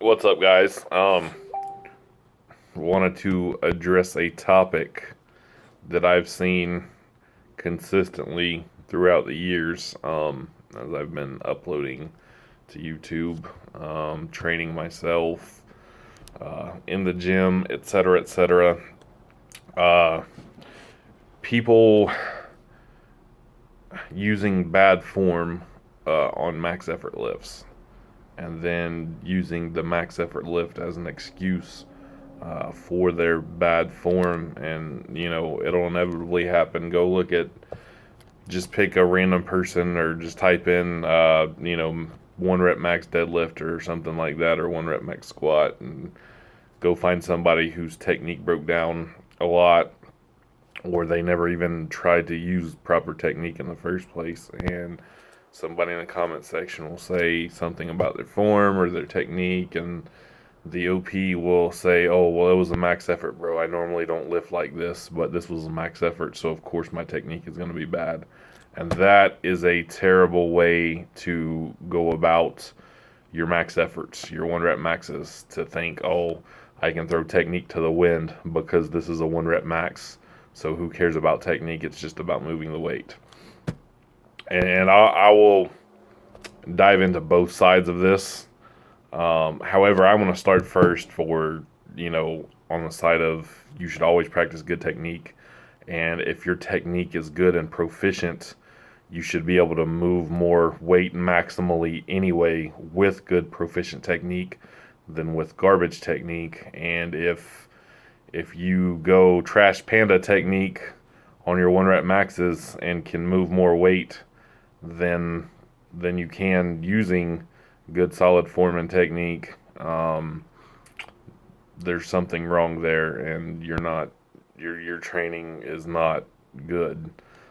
What's up, guys? Wanted to address a topic that I've seen consistently throughout the years, as I've been uploading to YouTube, training myself, in the gym, etc., etc. Uh, People using bad form on max effort lifts, and then using the max effort lift as an excuse for their bad form. And it'll inevitably happen. Go look at, just pick a random person or just type in one rep max deadlift or something like that, or one rep max squat, and go find somebody whose technique broke down a lot, or they never even tried to use proper technique in the first place. And somebody in the comment section will say something about their form or their technique, and the OP will say, "Oh, well, it was a max effort, bro. I normally don't lift like this, but this was a max effort, so of course my technique is going to be bad." And that is a terrible way to go about your max efforts, your one rep maxes, to think, "Oh, I can throw technique to the wind because this is a one rep max. So who cares about technique? It's just about moving the weight." And I will dive into both sides of this. However, I want to start first for, on the side of, you should always practice good technique. And if your technique is good and proficient, you should be able to move more weight maximally anyway with good proficient technique than with garbage technique. And if you go trash panda technique on your one rep maxes and can move more weight than you can using good solid form and technique, there's something wrong there, and your training is not good.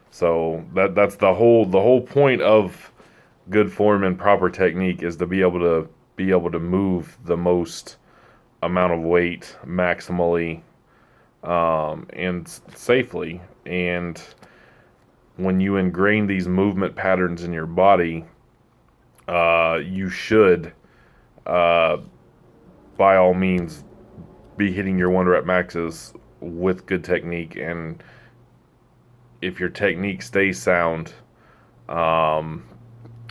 So that's the whole point of good form and proper technique, is to be able to move the most amount of weight maximally, and safely. And when you ingrain these movement patterns in your body, you should, uh, by all means, be hitting your one rep maxes with good technique. And if your technique stays sound, um,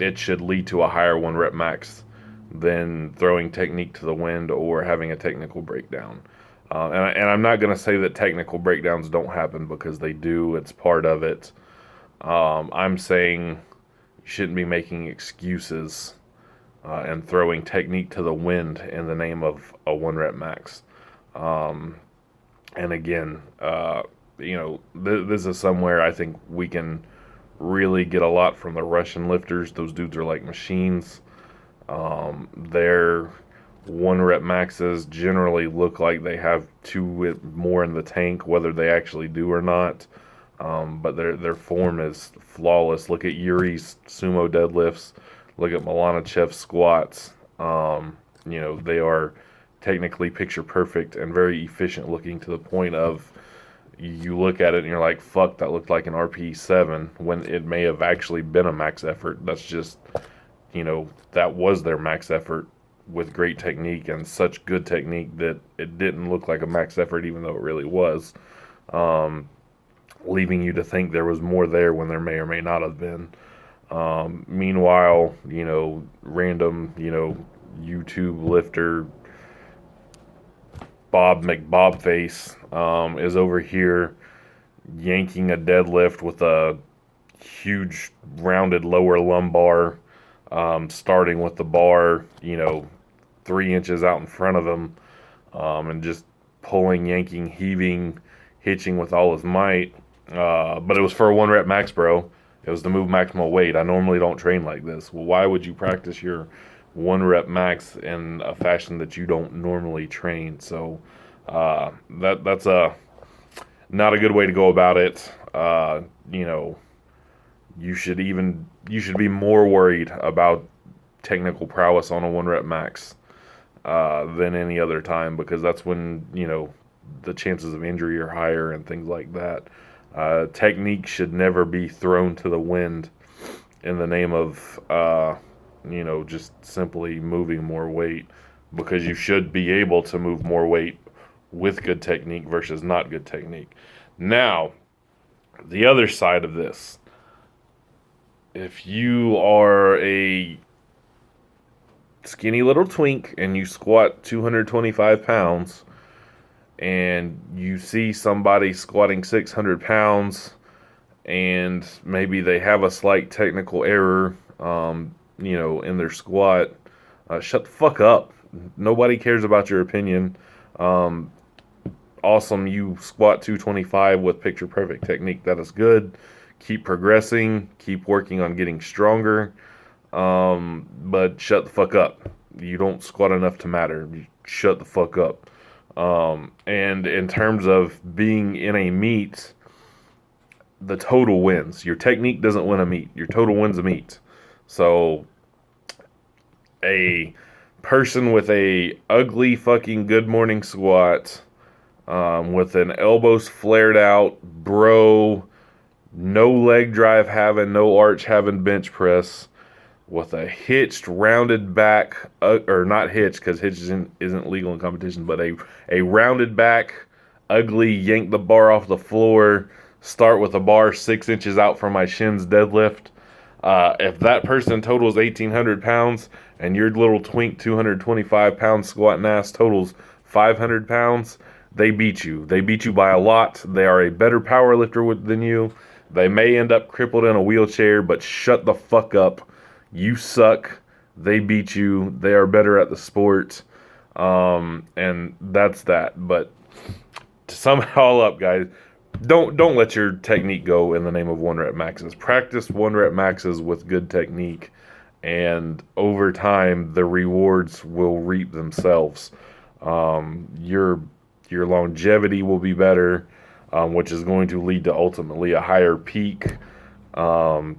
it should lead to a higher one rep max than throwing technique to the wind or having a technical breakdown. And I'm not going to say that technical breakdowns don't happen, because they do. It's part of it. I'm saying you shouldn't be making excuses and throwing technique to the wind in the name of a one rep max. Um, and again, this is somewhere I think we can really get a lot from the Russian lifters. Those dudes are like machines. Their one rep maxes generally look like they have two more in the tank, whether they actually do or not. But their form is flawless. Look at Yuri's sumo deadlifts. Look at Milanachev's squats. They are technically picture perfect and very efficient looking, to the point of, you look at it and you're like, "Fuck, that looked like an RPE 7," when it may have actually been a max effort. That's just, that was their max effort, with great technique, and such good technique that it didn't look like a max effort, even though it really was. Um, Leaving you to think there was more there when there may or may not have been. Meanwhile, random, YouTube lifter Bob McBobface is over here yanking a deadlift with a huge rounded lower lumbar, starting with the bar, 3 inches out in front of him, and just pulling, yanking, heaving, hitching with all his might. But it was for a one rep max, bro. It was to move maximal weight. I normally don't train like this. Well, why would you practice your one rep max in a fashion that you don't normally train? So that's a not a good way to go about it. You should be more worried about technical prowess on a one rep max than any other time, because that's when the chances of injury are higher and things like that. Technique should never be thrown to the wind in the name of just simply moving more weight. because you should be able to move more weight with good technique versus not good technique. Now, the other side of this, if you are a skinny little twink and you squat 225 pounds and you see somebody squatting 600 pounds and maybe they have a slight technical error, in their squat, shut the fuck up. Nobody cares about your opinion. Awesome, you squat 225 with picture perfect technique. That is good. Keep progressing. Keep working on getting stronger. But shut the fuck up. You don't squat enough to matter. Shut the fuck up. And in terms of being in a meet, the total wins. Your technique doesn't win a meet. Your total wins a meet. So a person with a ugly fucking good morning squat, with an elbows flared out, bro, no leg drive having, no arch having bench press, with a hitched, rounded back, or not hitched because hitch isn't legal in competition, but a rounded back, ugly, yank the bar off the floor, start with a bar 6 inches out from my shins deadlift. If that person totals 1,800 pounds and your little twink 225 pounds squatting ass totals 500 pounds, they beat you. They beat you by a lot. They are a better power lifter than you. They may end up crippled in a wheelchair, but shut the fuck up. You suck. They beat you. They are better at the sport. And that's that. But to sum it all up, guys, don't let your technique go in the name of 1 rep maxes. Practice 1 rep maxes with good technique, and over time the rewards will reap themselves. Your longevity will be better, which is going to lead to ultimately a higher peak. And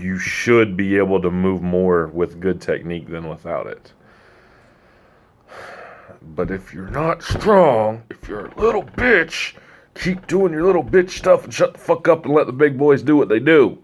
you should be able to move more with good technique than without it. But if you're not strong, if you're a little bitch, keep doing your little bitch stuff and shut the fuck up and let the big boys do what they do.